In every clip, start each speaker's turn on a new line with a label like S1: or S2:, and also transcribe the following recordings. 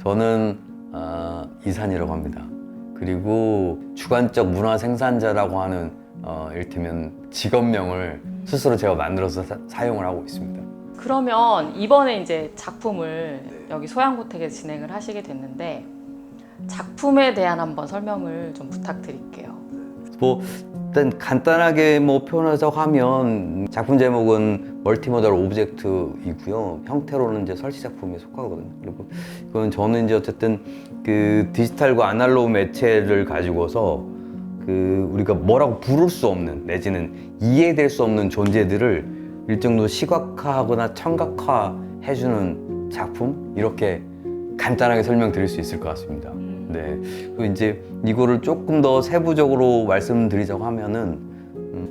S1: 저는 이산이라고 합니다. 그리고 주관적 문화 생산자라고 하는 이를테면 직업명을 스스로 제가 만들어서 사용을 하고 있습니다.
S2: 그러면 이번에 이제 작품을 여기 소양고택에 진행을 하시게 됐는데 작품에 대한 한번 설명을 좀 부탁드릴게요.
S1: 뭐 일단 간단하게 표현하자고 하면 작품 제목은 멀티모달 오브젝트이고요. 형태로는 이제 설치 작품에 속하거든요. 그리고 그건 저는 이제 어쨌든 그 디지털과 아날로그 매체를 가지고서 그 우리가 뭐라고 부를 수 없는 내지는 이해될 수 없는 존재들을 일정 정도 시각화하거나 청각화해주는 작품, 이렇게 간단하게 설명드릴 수 있을 것 같습니다. 네. 그리고 이제 이거를 조금 더 세부적으로 말씀드리자고 하면은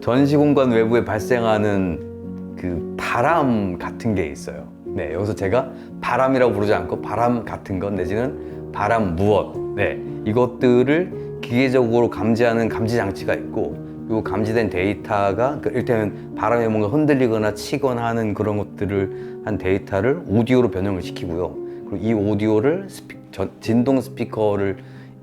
S1: 전시 공간 외부에 발생하는 그 바람 같은 게 있어요. 네. 여기서 제가 바람이라고 부르지 않고 바람 같은 것 내지는 바람 무엇. 네. 이것들을 기계적으로 감지하는 감지 장치가 있고, 이 감지된 데이터가 일단은 바람에 뭔가 흔들리거나 치거나 하는 그런 것들을 한 데이터를 오디오로 변형을 시키고요. 그리고 이 오디오를 진동 스피커를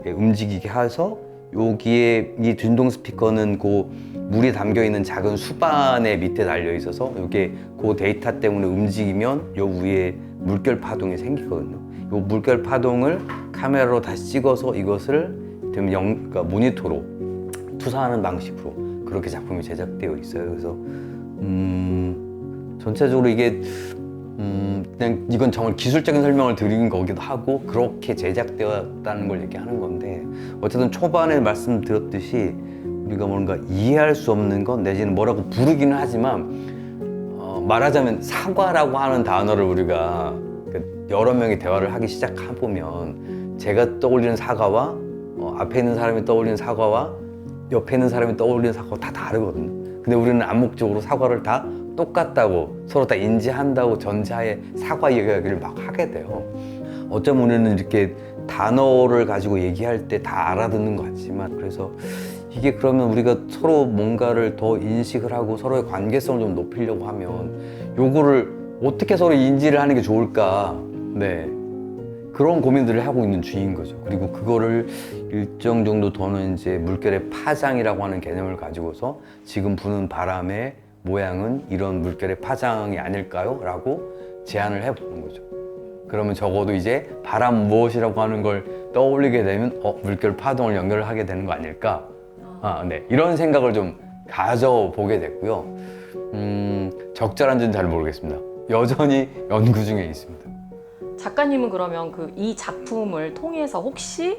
S1: 움직이게 해서 여기에 이 진동 스피커는 그 물이 담겨 있는 작은 수반의 밑에 달려 있어서 이게 그 데이터 때문에 움직이면 요 위에 물결 파동이 생기거든요. 이 물결 파동을 카메라로 다시 찍어서 이것을 그러니까 모니터로 투사하는 방식으로 그렇게 작품이 제작되어 있어요. 그래서 전체적으로 이게 그냥 이건 정말 기술적인 설명을 드린 거기도 하고 그렇게 제작되었다는 걸 얘기하는 건데, 어쨌든 초반에 말씀드렸듯이 우리가 뭔가 이해할 수 없는 것 내지는 뭐라고 부르기는 하지만 말하자면 사과라고 하는 단어를 우리가 여러 명이 대화를 하기 시작해보면 제가 떠올리는 사과와 앞에 있는 사람이 떠올리는 사과와 옆에 있는 사람이 떠올리는 사과가 다 다르거든요. 근데 우리는 암묵적으로 사과를 다 똑같다고 서로 다 인지한다고 전제하에 사과 이야기를 막 하게 돼요. 어쩌면 우리는 이렇게 단어를 가지고 얘기할 때 다 알아듣는 것 같지만, 그래서 이게 그러면 우리가 서로 뭔가를 더 인식을 하고 서로의 관계성을 좀 높이려고 하면 요거를 어떻게 서로 인지를 하는 게 좋을까, 네, 그런 고민들을 하고 있는 중인 거죠. 그리고 그거를 일정 정도 더는 이제 물결의 파장이라고 하는 개념을 가지고서 지금 부는 바람의 모양은 이런 물결의 파장이 아닐까요? 라고 제안을 해보는 거죠. 그러면 적어도 이제 바람 무엇이라고 하는 걸 떠올리게 되면 물결 파동을 연결을 하게 되는 거 아닐까? 네. 이런 생각을 좀 가져보게 됐고요. 적절한지는 잘 모르겠습니다. 여전히 연구 중에 있습니다.
S2: 작가님은 그러면 이 작품을 통해서 혹시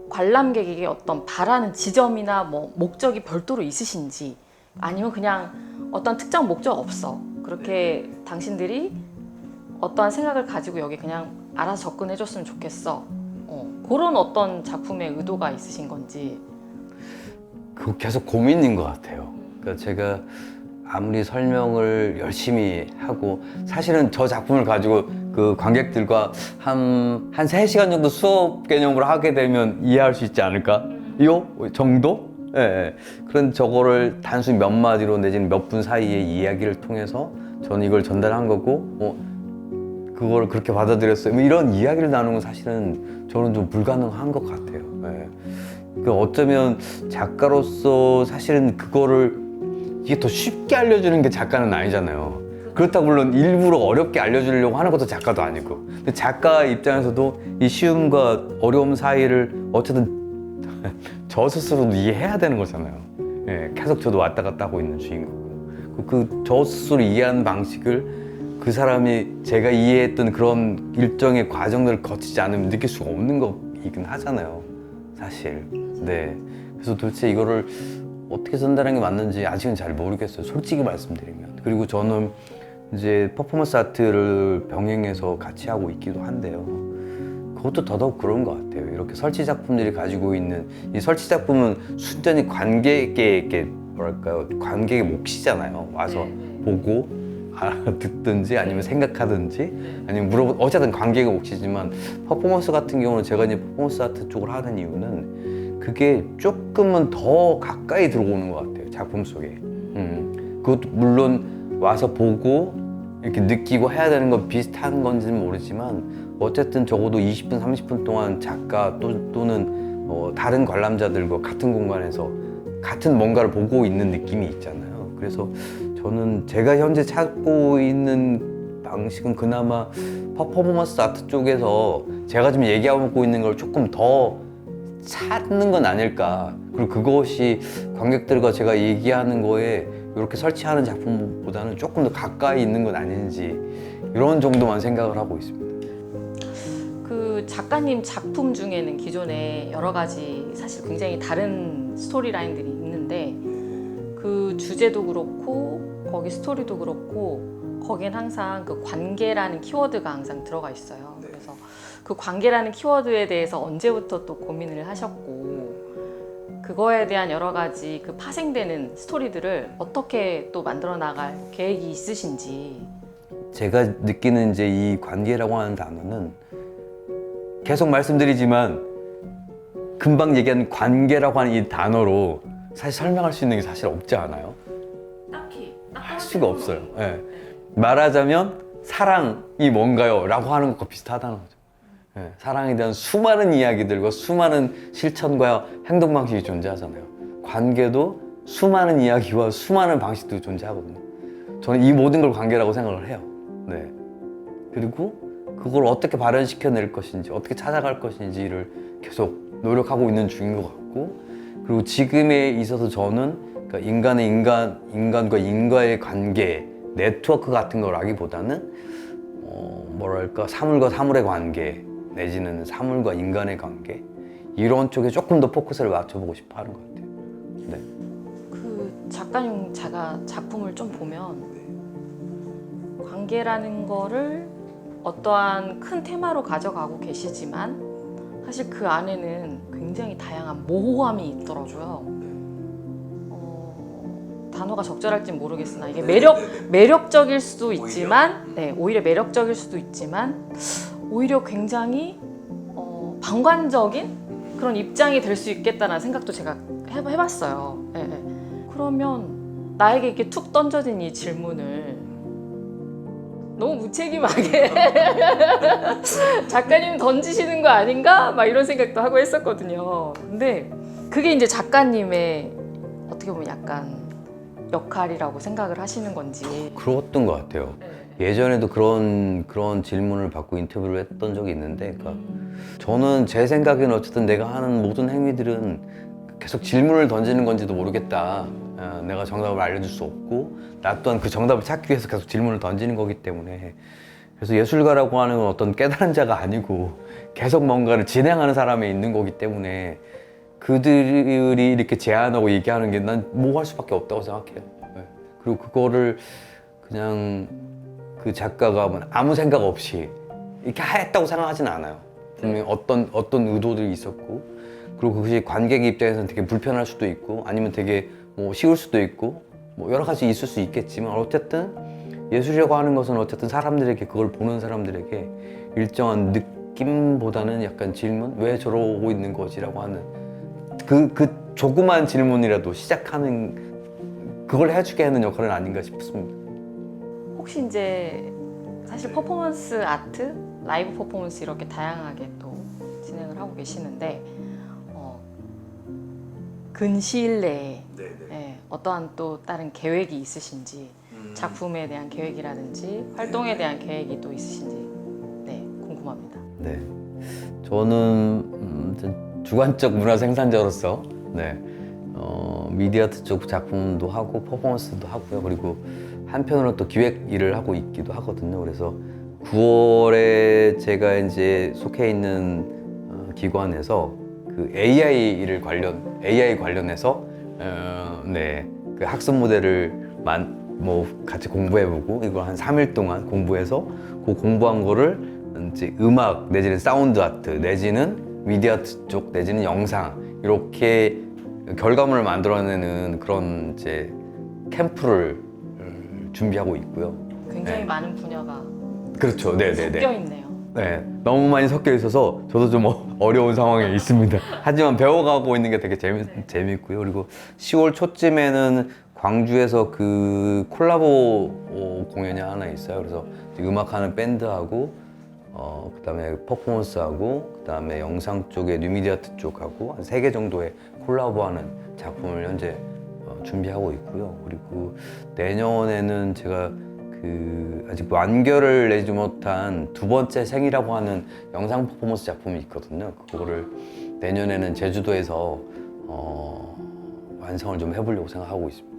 S2: 관람객에게 어떤 바라는 지점이나 뭐 목적이 별도로 있으신지, 아니면 그냥 어떤 특정 목적 없어, 그렇게 당신들이 어떠한 생각을 가지고 여기 그냥 알아서 접근해 줬으면 좋겠어, 그런 어떤 작품의 의도가 있으신 건지.
S1: 그거 계속 고민인 것 같아요. 그러니까 제가 아무리 설명을 열심히 하고, 사실은 저 작품을 가지고 그 관객들과 한 3시간 정도 수업 개념으로 하게 되면 이해할 수 있지 않을까? 요 정도? 예, 예. 그런 저거를 단순히 몇 마디로 내지는 몇 분 사이의 이야기를 통해서 저는 이걸 전달한 거고, 그걸 그렇게 받아들였어요. 뭐 이런 이야기를 나누는 건 사실은 저는 좀 불가능한 것 같아요. 예. 그 어쩌면 작가로서 사실은 그거를 이게 더 쉽게 알려주는 게 작가는 아니잖아요. 그렇다고 물론 일부러 어렵게 알려주려고 하는 것도 작가도 아니고. 근데 작가 입장에서도 이 쉬움과 어려움 사이를 어쨌든 저 스스로도 이해해야 되는 거잖아요. 예, 계속 저도 왔다 갔다 하고 있는 주인공이고. 그 저 스스로 이해하는 방식을 그 사람이 제가 이해했던 그런 일정의 과정들을 거치지 않으면 느낄 수가 없는 거이긴 하잖아요, 사실. 네. 그래서 도대체 이거를 어떻게 전달하는 게 맞는지 아직은 잘 모르겠어요, 솔직히 말씀드리면. 그리고 저는 이제 퍼포먼스 아트를 병행해서 같이 하고 있기도 한데요. 그것도 더더욱 그런 것 같아요. 이렇게 설치 작품들이 가지고 있는, 이 설치 작품은 순전히 관객에게 뭐랄까요, 관객의 몫이잖아요. 와서 보고 알아듣든지 아니면 생각하든지 아니면 물어보, 어쨌든 관객의 몫이지만, 퍼포먼스 같은 경우는 제가 이제 퍼포먼스 아트 쪽을 하는 이유는 그게 조금은 더 가까이 들어오는 것 같아요, 작품 속에. 그것도 물론 와서 보고 이렇게 느끼고 해야 되는 건 비슷한 건지는 모르지만 어쨌든 적어도 20분, 30분 동안 작가 또는 다른 관람자들과 같은 공간에서 같은 뭔가를 보고 있는 느낌이 있잖아요. 그래서 저는 제가 현재 찾고 있는 방식은 그나마 퍼포먼스 아트 쪽에서 제가 지금 얘기하고 있는 걸 조금 더 찾는 건 아닐까. 그리고 그것이 관객들과 제가 얘기하는 거에 이렇게 설치하는 작품보다는 조금 더 가까이 있는 건 아닌지 이런 정도만 생각을 하고 있습니다.
S2: 그 작가님 작품 중에는 기존에 여러 가지 사실 굉장히 다른 스토리라인들이 있는데 그 주제도 그렇고 거기 스토리도 그렇고 거긴 항상 그 관계라는 키워드가 항상 들어가 있어요. 그래서 그 관계라는 키워드에 대해서 언제부터 또 고민을 하셨고 그거에 대한 여러 가지 그 파생되는 스토리들을 어떻게 또 만들어 나갈 계획이 있으신지.
S1: 제가 느끼는 이제 이 관계라고 하는 단어는 계속 말씀드리지만 금방 얘기한 관계라고 하는 이 단어로 사실 설명할 수 있는 게 사실 없지 않아요?
S2: 딱히
S1: 할 수가 없어요. 예. 말하자면 사랑이 뭔가요? 라고 하는 것과 비슷하다는 거죠. 예. 사랑에 대한 수많은 이야기들과 수많은 실천과 행동 방식이 존재하잖아요. 관계도 수많은 이야기와 수많은 방식도 존재하거든요. 저는 이 모든 걸 관계라고 생각을 해요. 네. 그리고 그걸 어떻게 발현시켜낼 것인지, 어떻게 찾아갈 것인지를 계속 노력하고 있는 중인 것 같고, 그리고 지금에 있어서 저는 그러니까 인간과 인과의 관계, 네트워크 같은 거라기보다는 뭐랄까 사물과 사물의 관계 내지는 사물과 인간의 관계 이런 쪽에 조금 더 포커스를 맞춰보고 싶어 하는 것 같아요. 네.
S2: 그 작가님 작품을 좀 보면 관계라는 거를 어떠한 큰 테마로 가져가고 계시지만 사실 그 안에는 굉장히 다양한 모호함이 있더라고요. 단어가 적절할지 모르겠으나 이게 매력적일 수도 있지만, 네, 오히려 매력적일 수도 있지만 오히려 굉장히 방관적인 그런 입장이 될 수 있겠다는 생각도 제가 해봤어요. 네, 네. 그러면 나에게 이렇게 툭 던져진 이 질문을 너무 무책임하게 작가님 던지시는 거 아닌가? 막 이런 생각도 하고 했었거든요. 근데 그게 이제 작가님의 어떻게 보면 약간 역할이라고 생각을 하시는 건지.
S1: 그랬던 것 같아요. 예전에도 그런 질문을 받고 인터뷰를 했던 적이 있는데, 그러니까 저는 제 생각에는 어쨌든 내가 하는 모든 행위들은 계속 질문을 던지는 건지도 모르겠다. 내가 정답을 알려줄 수 없고 나 또한 그 정답을 찾기 위해서 계속 질문을 던지는 거기 때문에, 그래서 예술가라고 하는 건 어떤 깨달은 자가 아니고 계속 뭔가를 진행하는 사람에 있는 거기 때문에 그들이 이렇게 제안하고 얘기하는 게 난 뭐 할 수밖에 없다고 생각해요. 그리고 그거를 그냥 그 작가가 아무 생각 없이 이렇게 했다고 생각하지는 않아요. 분명히 어떤 의도들이 있었고, 그리고 그것이 관객 입장에서는 되게 불편할 수도 있고 아니면 되게 뭐 쉬울 수도 있고 뭐 여러 가지 있을 수 있겠지만, 어쨌든 예술이라고 하는 것은 어쨌든 사람들에게, 그걸 보는 사람들에게 일정한 느낌보다는 약간 질문, 왜 저러고 있는 거지라고 하는 그 조그만 질문이라도 시작하는, 그걸 해주게 하는 역할은 아닌가 싶습니다.
S2: 혹시 이제 사실 퍼포먼스 아트, 라이브 퍼포먼스 이렇게 다양하게 또 진행을 하고 계시는데 근시일 내에 어떠한 또 다른 계획이 있으신지, 작품에 대한 계획이라든지 활동에 대한 계획이 또 있으신지 궁금합니다.
S1: 네, 저는 주관적 문화 생산자로서 미디어 아트 쪽 작품도 하고 퍼포먼스도 하고요. 그리고 한편으로 또 기획 일을 하고 있기도 하거든요. 그래서 9월에 제가 이제 속해 있는 기관에서 그 AI 관련해서 그 학습 모델을 같이 공부해보고, 이걸 한 3일 동안 공부해서 그 공부한 거를 이제 음악 내지는 사운드 아트 내지는 미디어 아트 쪽 내지는 영상 이렇게 결과물을 만들어내는 그런 이제 캠프를 준비하고 있고요.
S2: 굉장히 많은 분야가
S1: 그렇죠. 네네네.
S2: 섞여 있네요.
S1: 네, 너무 많이 섞여 있어서 저도 좀 어려운 상황에 있습니다. 하지만 배워가고 있는 게 되게 재밌고요. 그리고 10월 초쯤에는 광주에서 그 콜라보 공연이 하나 있어요. 그래서 음악하는 밴드하고 그다음에 퍼포먼스하고 그다음에 영상 쪽에 뉴미디어트 쪽하고 한 3개 정도의 콜라보하는 작품을 현재 준비하고 있고요. 그리고 내년에는 제가 아직 완결을 내지 못한 2번째 생이라고 하는 영상 퍼포먼스 작품이 있거든요. 그거를 내년에는 제주도에서 완성을 좀 해보려고 생각하고 있습니다.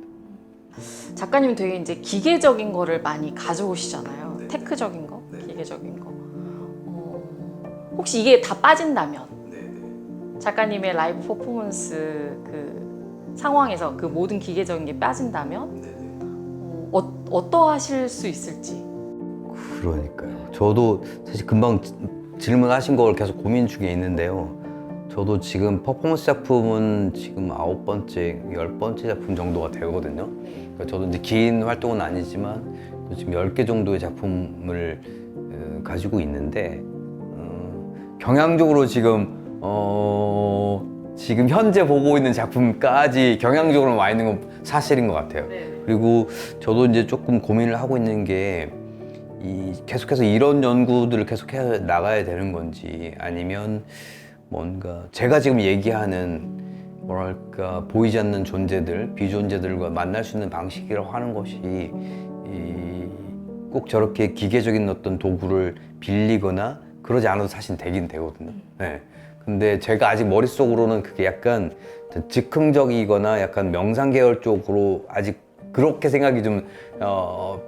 S2: 작가님은 되게 이제 기계적인 거를 많이 가져오시잖아요. 테크적인 거, 기계적인 거. 혹시 이게 다 빠진다면 작가님의 라이브 퍼포먼스 그 상황에서 그 모든 기계적인 게 빠진다면 어떠하실 수 있을지.
S1: 그러니까요. 저도 사실 금방 질문하신 걸 계속 고민 중에 있는데요. 저도 지금 퍼포먼스 작품은 지금 9번째, 10번째 작품 정도가 되거든요. 그러니까 저도 이제 긴 활동은 아니지만 지금 10개 정도의 작품을 가지고 있는데 경향적으로 지금 지금 현재 보고 있는 작품까지 경향적으로 와 있는 건 사실인 것 같아요. 그리고 저도 이제 조금 고민을 하고 있는 게 계속해서 이런 연구들을 계속 해 나가야 되는 건지 아니면 뭔가 제가 지금 얘기하는 뭐랄까 보이지 않는 존재들, 비존재들과 만날 수 있는 방식이라고 하는 것이 꼭 저렇게 기계적인 어떤 도구를 빌리거나 그러지 않아도 사실 되긴 되거든요. 네. 근데 제가 아직 머릿속으로는 그게 약간 즉흥적이거나 약간 명상 계열 쪽으로 아직 그렇게 생각이 좀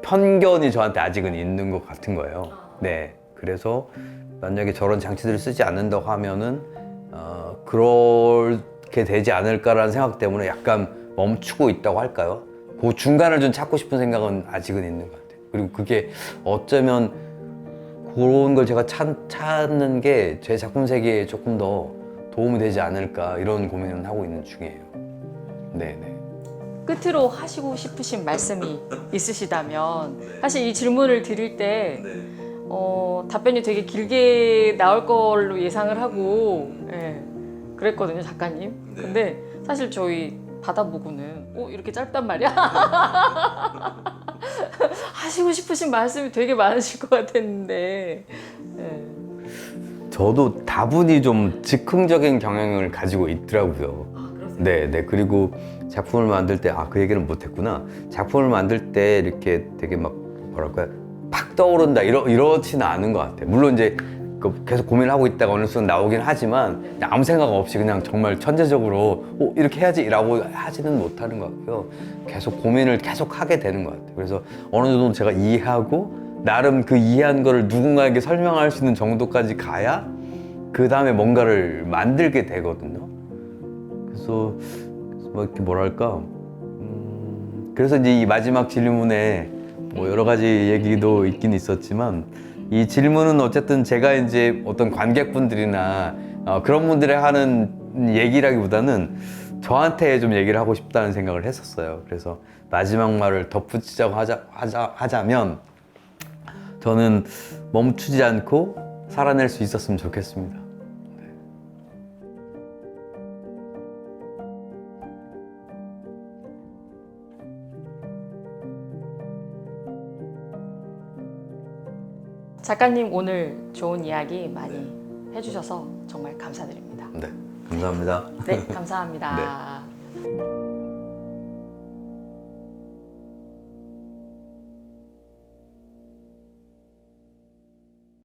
S1: 편견이 저한테 아직은 있는 것 같은 거예요. 네. 그래서 만약에 저런 장치들을 쓰지 않는다고 하면은 그렇게 되지 않을까라는 생각 때문에 약간 멈추고 있다고 할까요? 그 중간을 좀 찾고 싶은 생각은 아직은 있는 것 같아요. 그리고 그게 어쩌면 그런 걸 제가 찾는 게 제 작품 세계에 조금 더 도움이 되지 않을까 이런 고민을 하고 있는 중이에요. 네네.
S2: 끝으로 하시고 싶으신 말씀이 있으시다면 사실 이 질문을 드릴 때 답변이 되게 길게 나올 걸로 예상을 하고 그랬거든요, 작가님. 근데 사실 저희 받아보고는 이렇게 짧단 말이야? 하시고 싶으신 말씀이 되게 많으실 것 같았는데
S1: 저도 다분히 좀 즉흥적인 경향을 가지고 있더라고요. 네. 그리고 작품을 만들 때 그 얘기는 못했구나. 작품을 만들 때 이렇게 되게 막 뭐랄까 팍 떠오른다 이렇지는 않은 것 같아요. 물론 이제 계속 고민을 하고 있다가 어느 순간 나오긴 하지만 그냥 아무 생각 없이 그냥 정말 천재적으로 이렇게 해야지라고 하지는 못하는 것 같고요. 계속 고민을 계속 하게 되는 것 같아요. 그래서 어느 정도 제가 이해하고 나름 그 이해한 거를 누군가에게 설명할 수 있는 정도까지 가야 그 다음에 뭔가를 만들게 되거든요. 그래서 뭐 이렇게 뭐랄까 그래서 이제 이 마지막 질문에 뭐 여러 가지 얘기도 있긴 있었지만 이 질문은 어쨌든 제가 이제 어떤 관객분들이나 그런 분들이 하는 얘기라기보다는 저한테 좀 얘기를 하고 싶다는 생각을 했었어요. 그래서 마지막 말을 덧붙이자고 하자면 저는 멈추지 않고 살아낼 수 있었으면 좋겠습니다.
S2: 작가님 오늘 좋은 이야기 많이 해주셔서 정말 감사드립니다.
S1: 네, 감사합니다.
S2: 네, 감사합니다.
S1: 네.